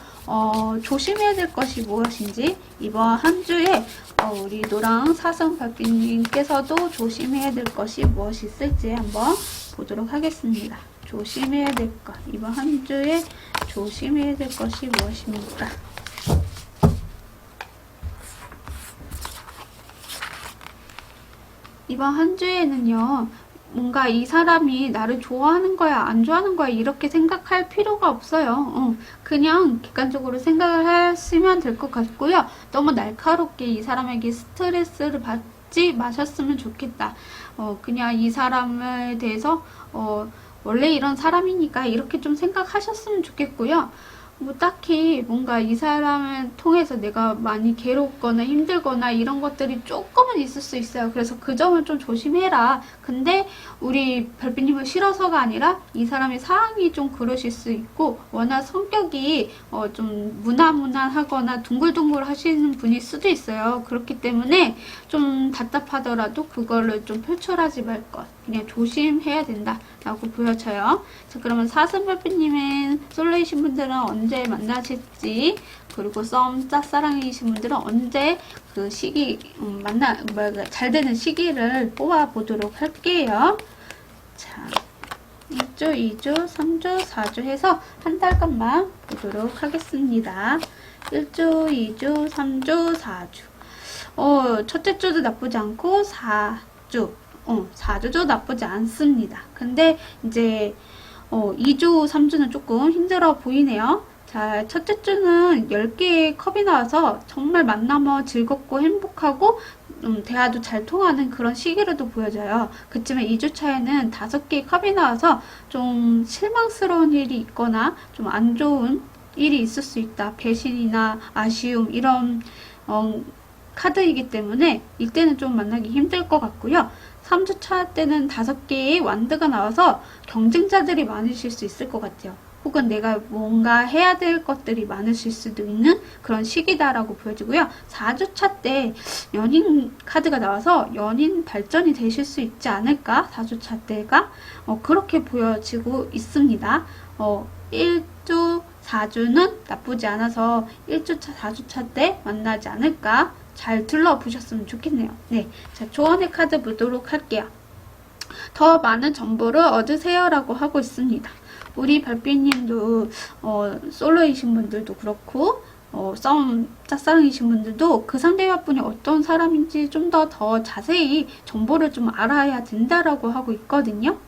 조심해야 될 것이 무엇인지, 이번 한 주에 우리 노랑 사슴벌빼님께서도 조심해야 될 것이 무엇이 있을지 한번 보도록 하겠습니다. 조심해야 될 것, 이번 한 주에 조심해야 될 것이 무엇입니까? 이번 한 주에는요, 뭔가 이 사람이 나를 좋아하는 거야, 안 좋아하는 거야, 이렇게 생각할 필요가 없어요. 그냥 객관적으로 생각을 하시면 될 것 같고요. 너무 날카롭게 이 사람에게 스트레스를 받지 마셨으면 좋겠다. 그냥 이 사람에 대해서, 원래 이런 사람이니까 이렇게 좀 생각하셨으면 좋겠고요. 뭐 딱히 뭔가 이 사람을 통해서 내가 많이 괴롭거나 힘들거나 이런 것들이 조금은 있을 수 있어요. 그래서 그 점을 좀 조심해라. 근데 우리 별빛님을 싫어서가 아니라 이 사람의 상황이 좀 그러실 수 있고, 워낙 성격이 좀 무난무난하거나 둥글둥글 하시는 분일 수도 있어요. 그렇기 때문에 좀 답답하더라도 그거를 좀 표출하지 말 것, 그냥 조심해야 된다 라고 보여져요. 자, 그러면 사슴별빛님은 솔로이신 분들은 언제 만나실지, 그리고 썸 짝사랑이신 분들은 언제 그 시기 잘 되는 시기를 뽑아 보도록 할게요. 자, 1주, 2주, 3주, 4주 해서 한 달간만 보도록 하겠습니다. 1주, 2주, 3주, 4주. 첫째 주도 나쁘지 않고 4주. 4주도 나쁘지 않습니다. 근데 이제 2주, 3주는 조금 힘들어 보이네요. 자, 첫째 주는 10개의 컵이 나와서 정말 만나면 즐겁고 행복하고 대화도 잘 통하는 그런 시기로도 보여져요. 그렇지만 2주차에는 5개의 컵이 나와서 좀 실망스러운 일이 있거나 좀 안 좋은 일이 있을 수 있다. 배신이나 아쉬움 이런 카드이기 때문에 이때는 좀 만나기 힘들 것 같고요. 3주차 때는 5개의 완드가 나와서 경쟁자들이 많으실 수 있을 것 같아요. 혹은 내가 뭔가 해야 될 것들이 많으실 수도 있는 그런 시기다라고 보여지고요. 4주차 때 연인 카드가 나와서 연인 발전이 되실 수 있지 않을까? 4주차 때가 그렇게 보여지고 있습니다. 1주, 4주는 나쁘지 않아서 1주차, 4주차 때 만나지 않을까? 잘 둘러보셨으면 좋겠네요. 네, 자, 조언의 카드 보도록 할게요. 더 많은 정보를 얻으세요 라고 하고 있습니다. 우리 별빛님도 솔로이신 분들도 그렇고 싸움 짝사랑이신 분들도 그 상대방분이 어떤 사람인지 좀 더 자세히 정보를 좀 알아야 된다라고 하고 있거든요.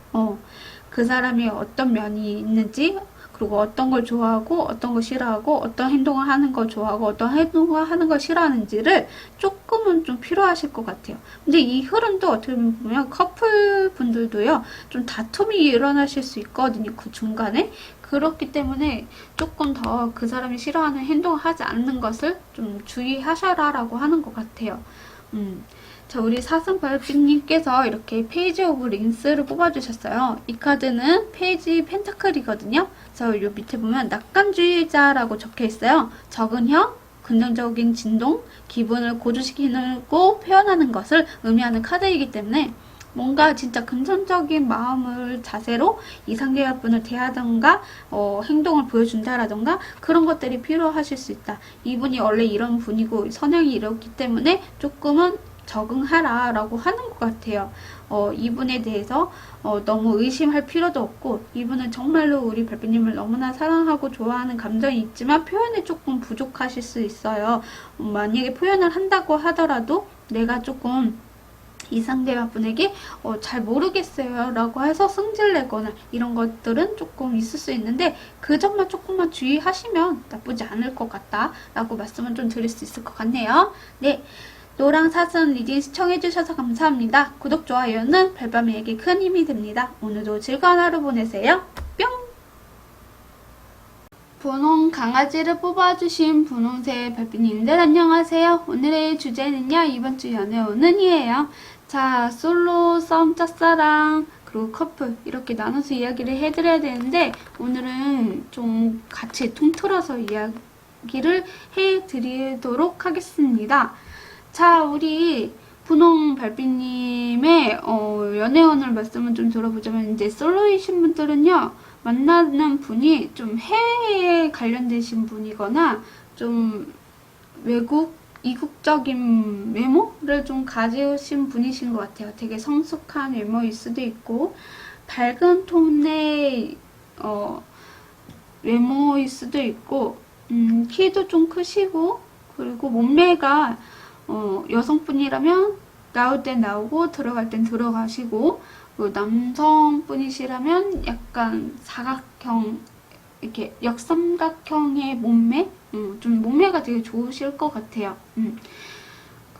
그 사람이 어떤 면이 있는지, 그리고 어떤 걸 좋아하고 어떤 걸 싫어하고 어떤 행동을 하는 걸 좋아하고 어떤 행동을 하는 걸 싫어하는지를 조금은 좀 필요하실 것 같아요. 근데 이 흐름도 어떻게 보면 커플 분들도요, 좀 다툼이 일어나실 수 있거든요. 그 중간에. 그렇기 때문에 조금 더 그 사람이 싫어하는 행동을 하지 않는 것을 좀 주의하셔라라고 하는 것 같아요. 자, 우리 사슴별빛님께서 이렇게 페이지 오브 링스를 뽑아주셨어요. 이 카드는 페이지 펜타클이거든요. 그래서 요 밑에 보면 낙관주의자라고 적혀 있어요. 적은형, 긍정적인 진동, 기분을 고조시키고 표현하는 것을 의미하는 카드이기 때문에 뭔가 진짜 긍정적인 마음을 자세로 이 상대방분을 대하던가 행동을 보여준다라던가 그런 것들이 필요하실 수 있다. 이분이 원래 이런 분이고 성향이 이렇기 때문에 조금은 적응하라 라고 하는 것 같아요. 이분에 대해서 너무 의심할 필요도 없고, 이분은 정말로 우리 별빛님을 너무나 사랑하고 좋아하는 감정이 있지만 표현이 조금 부족하실 수 있어요. 만약에 표현을 한다고 하더라도 내가 조금 이 상대방분에게 잘 모르겠어요 라고 해서 승질내거나 이런 것들은 조금 있을 수 있는데, 그 점만 조금만 주의하시면 나쁘지 않을 것 같다 라고 말씀을 좀 드릴 수 있을 것 같네요. 네, 노랑 사슴 리딩 시청해주셔서 감사합니다. 구독, 좋아요는 별밤이에게 큰 힘이 됩니다. 오늘도 즐거운 하루 보내세요. 뿅! 분홍 강아지를 뽑아주신 분홍새 별빛님들 안녕하세요. 오늘의 주제는요, 이번 주 연애운은이에요. 자, 솔로, 썸, 짝사랑, 그리고 커플 이렇게 나눠서 이야기를 해드려야 되는데, 오늘은 좀 같이 통틀어서 이야기를 해드리도록 하겠습니다. 자, 우리 분홍 별빛님의 연애운을 말씀을 좀 들어보자면, 이제 솔로이신 분들은요, 만나는 분이 좀 해외에 관련되신 분이거나 좀 외국, 이국적인 외모를 좀 가지신 분이신 것 같아요. 되게 성숙한 외모일 수도 있고 밝은 톤의 외모일 수도 있고, 키도 좀 크시고, 그리고 몸매가 여성분이라면 나올 땐 나오고 들어갈 땐 들어가시고, 남성분이시라면 약간 사각형, 이렇게 역삼각형의 몸매? 좀 몸매가 되게 좋으실 것 같아요.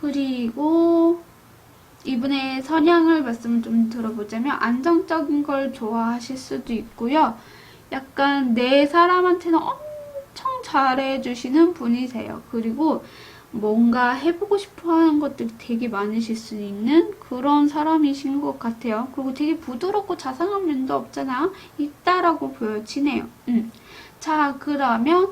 그리고 이분의 성향을 말씀을 좀 들어보자면 안정적인 걸 좋아하실 수도 있고요. 약간 내 사람한테는 엄청 잘해주시는 분이세요. 그리고 뭔가 해보고 싶어 하는 것들이 되게 많으실 수 있는 그런 사람이신 것 같아요. 그리고 되게 부드럽고 자상한 면도 없잖아. 있다라고 보여지네요. 자, 그러면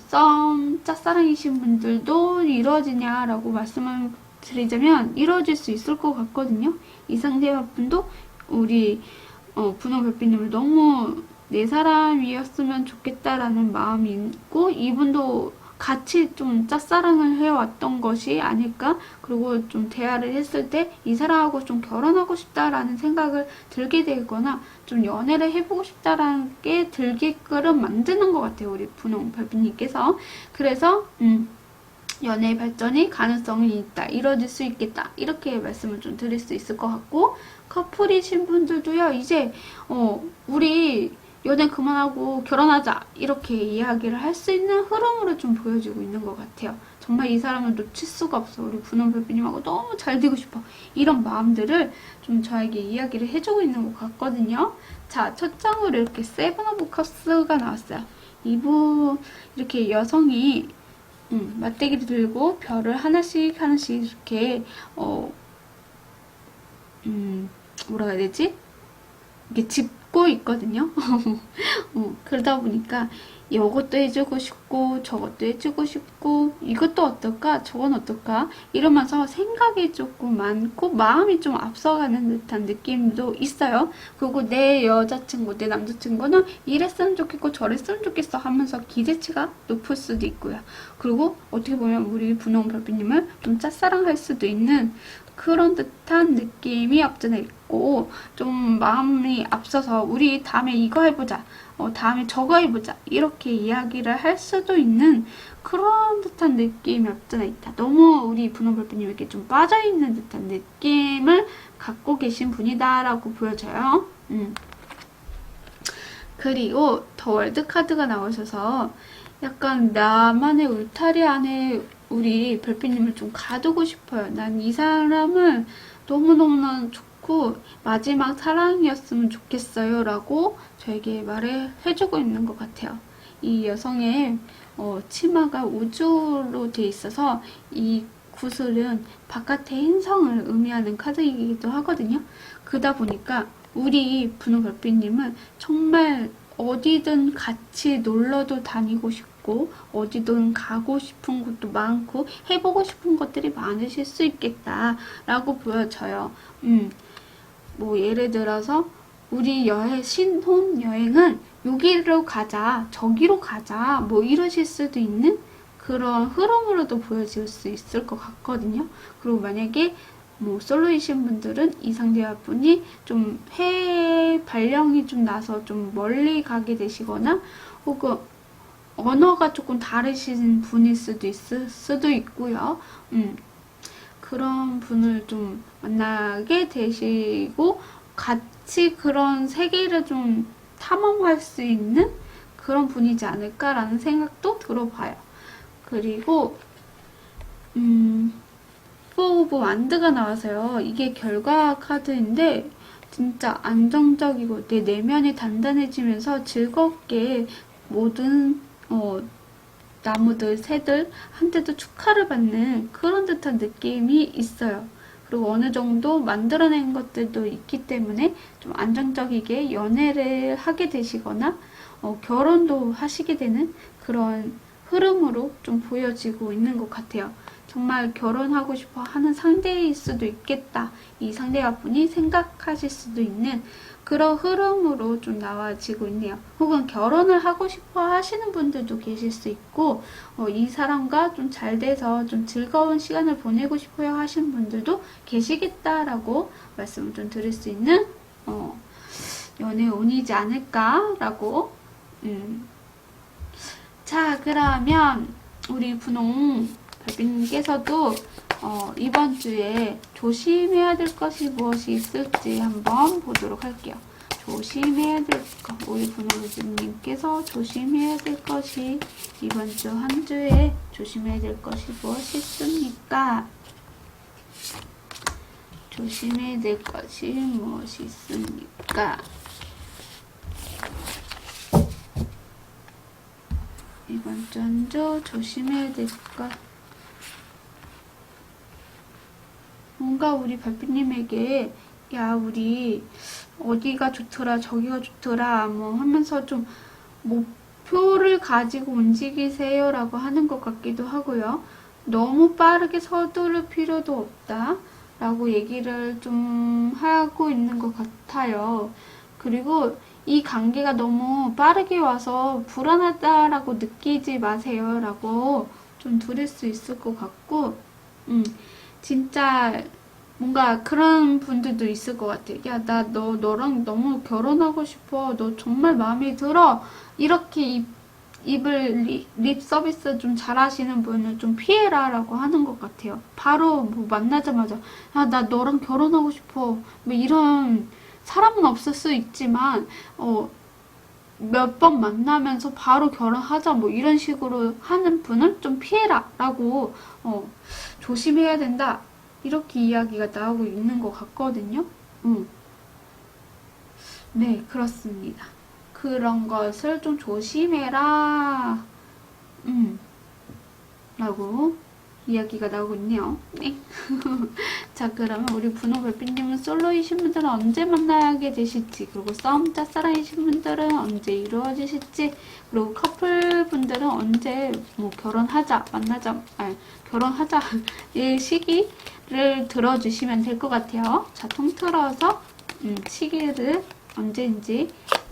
썸, 짝사랑이신 분들도 이루어지냐라고 말씀을 드리자면 이루어질 수 있을 것 같거든요. 이 상대분도 우리 분홍 별빛님을 너무 내 사람이었으면 좋겠다라는 마음이 있고, 이분도 같이 좀 짝사랑을 해왔던 것이 아닐까? 그리고 좀 대화를 했을 때 이 사람하고 좀 결혼하고 싶다라는 생각을 들게 되거나 좀 연애를 해보고 싶다라는 게 들게끔 만드는 것 같아요. 우리 분홍 별빛님께서. 그래서 연애 발전이 가능성이 있다. 이루어질 수 있겠다. 이렇게 말씀을 좀 드릴 수 있을 것 같고, 커플이신 분들도요, 이제 우리 연애 그만하고 결혼하자 이렇게 이야기를 할 수 있는 흐름으로 좀 보여지고 있는 것 같아요. 정말 이 사람을 놓칠 수가 없어. 우리 분홍 별빛님하고 너무 잘 되고 싶어. 이런 마음들을 좀 저에게 이야기를 해주고 있는 것 같거든요. 자, 첫 장으로 이렇게 세븐 오브 컵스가 나왔어요. 이분 이렇게 여성이 맞대기를 들고 별을 하나씩 이렇게 뭐라 해야 되지? 이게 집 묻고 있거든요. 그러다 보니까 이것도 해주고 싶고 저것도 해주고 싶고 이것도 어떨까 저건 어떨까 이러면서 생각이 조금 많고 마음이 좀 앞서가는 듯한 느낌도 있어요. 그리고 내 여자친구 내 남자친구는 이랬으면 좋겠고 저랬으면 좋겠어 하면서 기대치가 높을 수도 있고요. 그리고 어떻게 보면 우리 분홍 별빛님을 좀 짝사랑할 수도 있는 그런 듯한 느낌이 없잖아 있고 좀 마음이 앞서서 우리 다음에 이거 해보자 다음에 저거 해보자 이렇게 이야기를 할 수도 있는 그런 듯한 느낌이 없잖아 있다. 너무 우리 분홍별빛님에게 좀 빠져있는 듯한 느낌을 갖고 계신 분이다라고 보여져요. 그리고 더 월드카드가 나오셔서 약간 나만의 울타리 안에 우리 별빛님을 좀 가두고 싶어요. 난 이 사람을 너무너무 좋고 마지막 사랑이었으면 좋겠어요 라고 저에게 말을 해주고 있는 것 같아요. 이 여성의 치마가 우주로 돼 있어서 이 구슬은 바깥의 행성을 의미하는 카드이기도 하거든요. 그러다 보니까 우리 분홍 별빛님은 정말 어디든 같이 놀러도 다니고 싶고 어디든 가고 싶은 곳도 많고 해보고 싶은 것들이 많으실 수 있겠다라고 보여져요. 뭐 예를 들어서 우리 신혼 여행은 여기로 가자 저기로 가자 뭐 이러실 수도 있는 그런 흐름으로도 보여질 수 있을 것 같거든요. 그리고 만약에 뭐 솔로이신 분들은 이 상대분이 좀 해외 발령이 좀 나서 좀 멀리 가게 되시거나 혹은 언어가 조금 다르신 분일 수도 있을 수도 있고요. 그런 분을 좀 만나게 되시고 같이 그런 세계를 좀 탐험할 수 있는 그런 분이지 않을까라는 생각도 들어봐요. 그리고 포 오브 완드가 나와서요. 이게 결과 카드인데 진짜 안정적이고 내 내면이 단단해지면서 즐겁게 모든 나무들, 새들 한테도 축하를 받는 그런 듯한 느낌이 있어요. 그리고 어느 정도 만들어낸 것들도 있기 때문에 좀 안정적이게 연애를 하게 되시거나 결혼도 하시게 되는 그런 흐름으로 좀 보여지고 있는 것 같아요. 정말 결혼하고 싶어 하는 상대일 수도 있겠다. 이 상대분이 생각하실 수도 있는 그런 흐름으로 좀 나와지고 있네요. 혹은 결혼을 하고 싶어 하시는 분들도 계실 수 있고 이 사람과 좀 잘 돼서 좀 즐거운 시간을 보내고 싶어요 하시는 분들도 계시겠다라고 말씀을 좀 드릴 수 있는 연애운이지 않을까라고 자 그러면 우리 분홍 별빛님께서도 이번 주에 조심해야 될 것이 무엇이 있을지 한번 보도록 할게요. 조심해야 될 것, 우리 분홍별빛님께서 조심해야 될 것이 이번 주 한 주에 조심해야 될 것이 무엇이 있습니까? 조심해야 될 것이 무엇이 있습니까? 이번 주 한 주 조심해야 될 것. 뭔가 우리 별빛님에게 야 우리 어디가 좋더라 저기가 좋더라 뭐 하면서 좀 목표를 가지고 움직이세요 라고 하는 것 같기도 하고요. 너무 빠르게 서두를 필요도 없다 라고 얘기를 좀 하고 있는 것 같아요. 그리고 이 관계가 너무 빠르게 와서 불안하다라고 느끼지 마세요 라고 좀 들을 수 있을 것 같고 진짜 뭔가 그런 분들도 있을 것 같아. 야, 나 너랑 너무 결혼하고 싶어. 너 정말 마음에 들어. 이렇게 입을 립 서비스 좀 잘하시는 분은 좀 피해라 라고 하는 것 같아요. 바로 뭐 만나자마자 야, 나 너랑 결혼하고 싶어. 뭐 이런 사람은 없을 수 있지만 몇 번 만나면서 바로 결혼하자 뭐 이런 식으로 하는 분은 좀 피해라 라고 조심해야 된다 이렇게 이야기가 나오고 있는 것 같거든요. 네 그렇습니다. 그런 것을 좀 조심해라 라고 이야기가 나오고 있네요. 네. 자, 그러면 우리 분홍별빛님은 솔로이신 분들은 언제 만나게 되실지, 그리고 싸움 짝사랑이신 분들은 언제 이루어지실지, 그리고 커플 분들은 언제 뭐 결혼하자, 만나자, 아니, 결혼하자 이 시기를 들어주시면 될 것 같아요. 자, 통틀어서 시기를 언제인지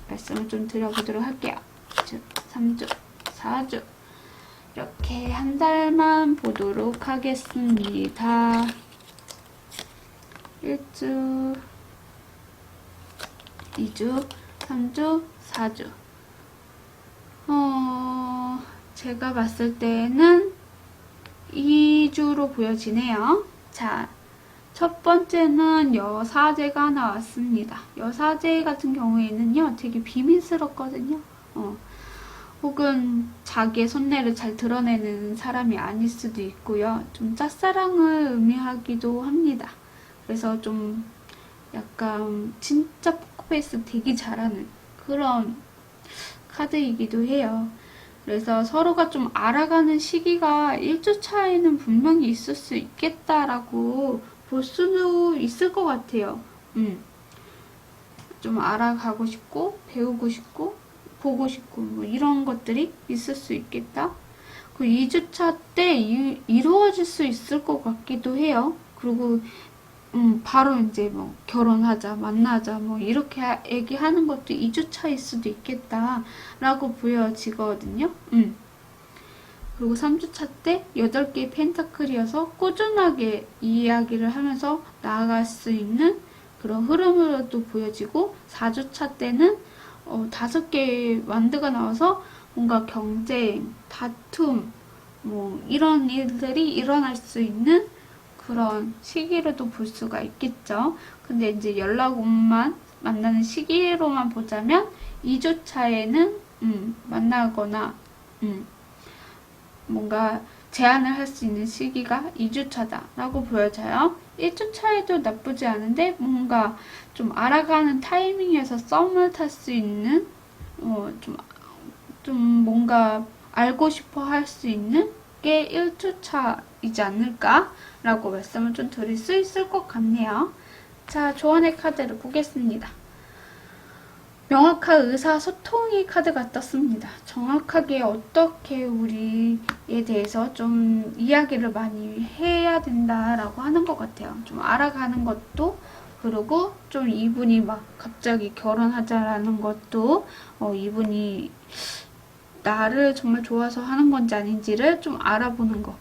말씀을 좀 드려보도록 할게요. 2주, 3주, 4주 이렇게 한 달만 보도록 하겠습니다. 1주, 2주, 3주, 4주. 제가 봤을 때는 2주로 보여지네요. 자, 첫 번째는 여사제가 나왔습니다. 여사제 같은 경우에는요, 되게 비밀스럽거든요. 혹은 자기의 손내를 잘 드러내는 사람이 아닐 수도 있고요. 좀 짝사랑을 의미하기도 합니다. 그래서 좀 약간 진짜 포커페이스 되게 잘하는 그런 카드이기도 해요. 그래서 서로가 좀 알아가는 시기가 1주 차이는 분명히 있을 수 있겠다라고 볼 수도 있을 것 같아요. 좀 알아가고 싶고 배우고 싶고 보고 싶고 뭐 이런 것들이 있을 수 있겠다. 그 2주차 때 이루어질 수 있을 것 같기도 해요. 그리고 바로 이제 뭐 결혼하자, 만나자 뭐 이렇게 얘기하는 것도 2주차일 수도 있겠다라고 보여지거든요. 그리고 3주차 때 8개의 펜타클이어서 꾸준하게 이야기를 하면서 나아갈 수 있는 그런 흐름으로도 보여지고, 4주차 때는 5개의 완드가 나와서 뭔가 경쟁, 다툼 뭐 이런 일들이 일어날 수 있는 그런 시기로도 볼 수가 있겠죠. 근데 이제 연락운만 만나는 시기로만 보자면 2주 차에는 만나거나 뭔가 제안을 할 수 있는 시기가 2주 차다라고 보여져요. 1주 차에도 나쁘지 않은데 뭔가 좀 알아가는 타이밍에서 썸을 탈 수 있는 좀 뭔가 알고 싶어 할 수 있는 게 1주 차이지 않을까라고 말씀을 좀 드릴 수 있을 것 같네요. 자, 조언의 카드를 보겠습니다. 명확한 의사소통의 카드가 떴습니다. 정확하게 어떻게 우리에 대해서 좀 이야기를 많이 해야 된다라고 하는 것 같아요. 좀 알아가는 것도, 그리고 좀 이분이 막 갑자기 결혼하자라는 것도 이분이 나를 정말 좋아서 하는 건지 아닌지를 좀 알아보는 거.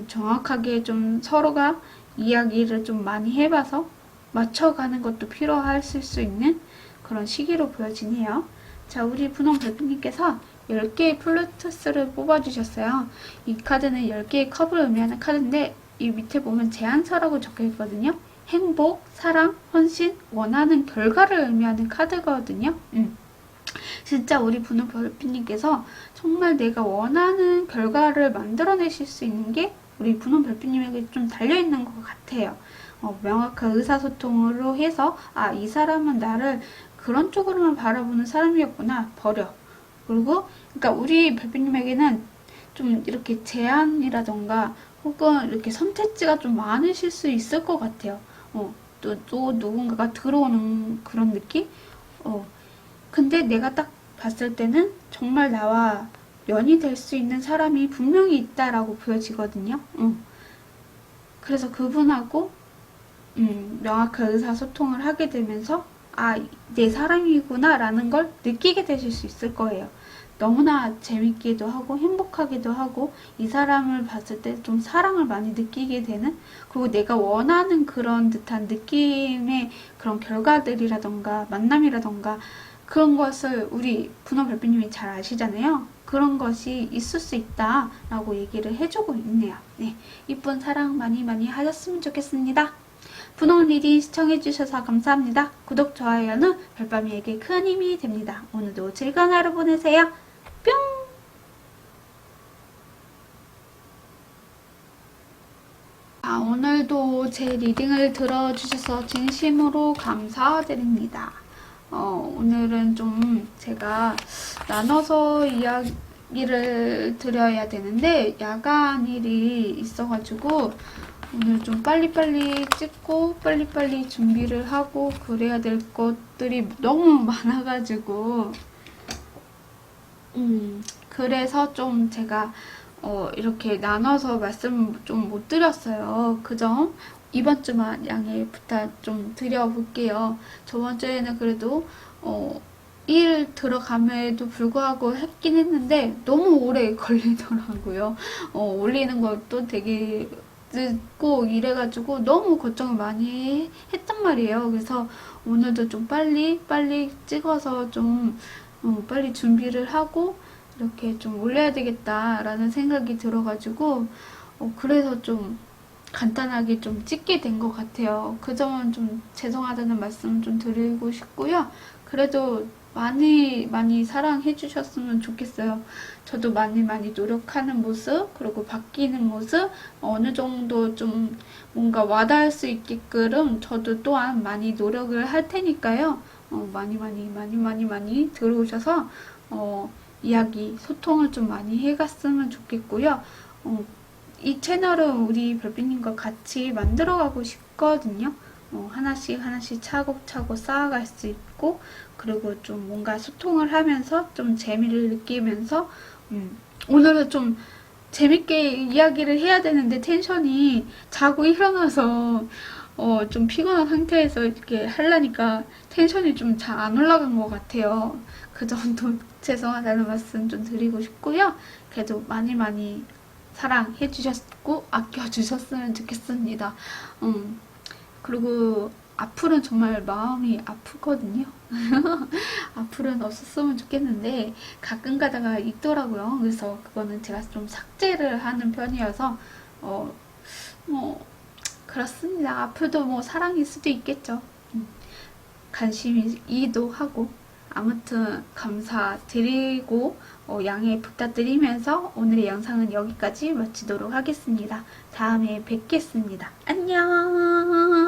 정확하게 좀 서로가 이야기를 좀 많이 해봐서 맞춰가는 것도 필요하실 수 있는 그런 시기로 보여지네요. 자, 우리 분홍별빛님께서 10개의 플루투스를 뽑아주셨어요. 이 카드는 10개의 컵을 의미하는 카드인데, 이 밑에 보면 제안서라고 적혀있거든요. 행복, 사랑, 헌신, 원하는 결과를 의미하는 카드거든요. 진짜 우리 분홍별빛님께서 정말 내가 원하는 결과를 만들어내실 수 있는 게 우리 분홍별빛님에게 좀 달려있는 것 같아요. 명확한 의사소통으로 해서 이 사람은 나를 그런 쪽으로만 바라보는 사람이었구나, 버려. 그리고 그러니까 우리 별빛님에게는 좀 이렇게 제안이라던가 혹은 이렇게 선택지가 좀 많으실 수 있을 것 같아요. 또 누군가가 들어오는 그런 느낌? 근데 내가 딱 봤을 때는 정말 나와 연이 될 수 있는 사람이 분명히 있다라고 보여지거든요. 그래서 그분하고 명확한 의사소통을 하게 되면서 내 사람이구나 라는 걸 느끼게 되실 수 있을 거예요. 너무나 재밌기도 하고 행복하기도 하고, 이 사람을 봤을 때 좀 사랑을 많이 느끼게 되는, 그리고 내가 원하는 그런 듯한 느낌의 그런 결과들이라던가 만남이라던가 그런 것을 우리 분홍별빛님이 잘 아시잖아요. 그런 것이 있을 수 있다라고 얘기를 해주고 있네요. 네, 이쁜 사랑 많이 많이 하셨으면 좋겠습니다. 분홍 리딩 시청해주셔서 감사합니다. 구독, 좋아요는 별밤이에게 큰 힘이 됩니다. 오늘도 즐거운 하루 보내세요. 뿅! 오늘도 제 리딩을 들어주셔서 진심으로 감사드립니다. 오늘은 좀 제가 나눠서 이야기를 드려야 되는데 야간 일이 있어가지고 오늘 좀 빨리빨리 찍고 빨리빨리 준비를 하고 그래야 될 것들이 너무 많아가지고 그래서 좀 제가 이렇게 나눠서 말씀 좀 못 드렸어요. 그 점 이번 주만 양해 부탁 좀 드려볼게요. 저번 주에는 그래도 일 들어감에도 불구하고 했긴 했는데 너무 오래 걸리더라고요. 올리는 것도 되게 늦고 이래가지고 너무 걱정을 많이 했단 말이에요. 그래서 오늘도 좀 빨리 찍어서 좀 빨리 준비를 하고 이렇게 좀 올려야 되겠다라는 생각이 들어가지고 그래서 좀 간단하게 좀 찍게 된 것 같아요. 그 점은 좀 죄송하다는 말씀 좀 드리고 싶고요. 그래도 많이 사랑해 주셨으면 좋겠어요. 저도 많이 많이 노력하는 모습, 그리고 바뀌는 모습, 어느 정도 좀 뭔가 와닿을 수 있게끔 저도 또한 많이 노력을 할 테니까요. 많이 들어오셔서, 이야기, 소통을 좀 많이 해갔으면 좋겠고요. 이 채널은 우리 별빛님과 같이 만들어가고 싶거든요. 하나씩 차곡차곡 쌓아갈 수 있고, 그리고 좀 뭔가 소통을 하면서 좀 재미를 느끼면서, 오늘은 좀 재밌게 이야기를 해야 되는데 텐션이 자고 일어나서 좀 피곤한 상태에서 이렇게 하려니까 텐션이 좀 잘 안 올라간 것 같아요. 그 점도 죄송하다는 말씀 좀 드리고 싶고요. 그래도 많이 사랑해 주셨고 아껴 주셨으면 좋겠습니다. 그리고 악플은 정말 마음이 아프거든요. 악플은 없었으면 좋겠는데 가끔 가다가 있더라고요. 그래서 그거는 제가 좀 삭제를 하는 편이어서 뭐 그렇습니다. 악플도 뭐 사랑일 수도 있겠죠. 관심이기도 하고 아무튼 감사드리고 양해 부탁드리면서 오늘의 영상은 여기까지 마치도록 하겠습니다. 다음에 뵙겠습니다. 안녕.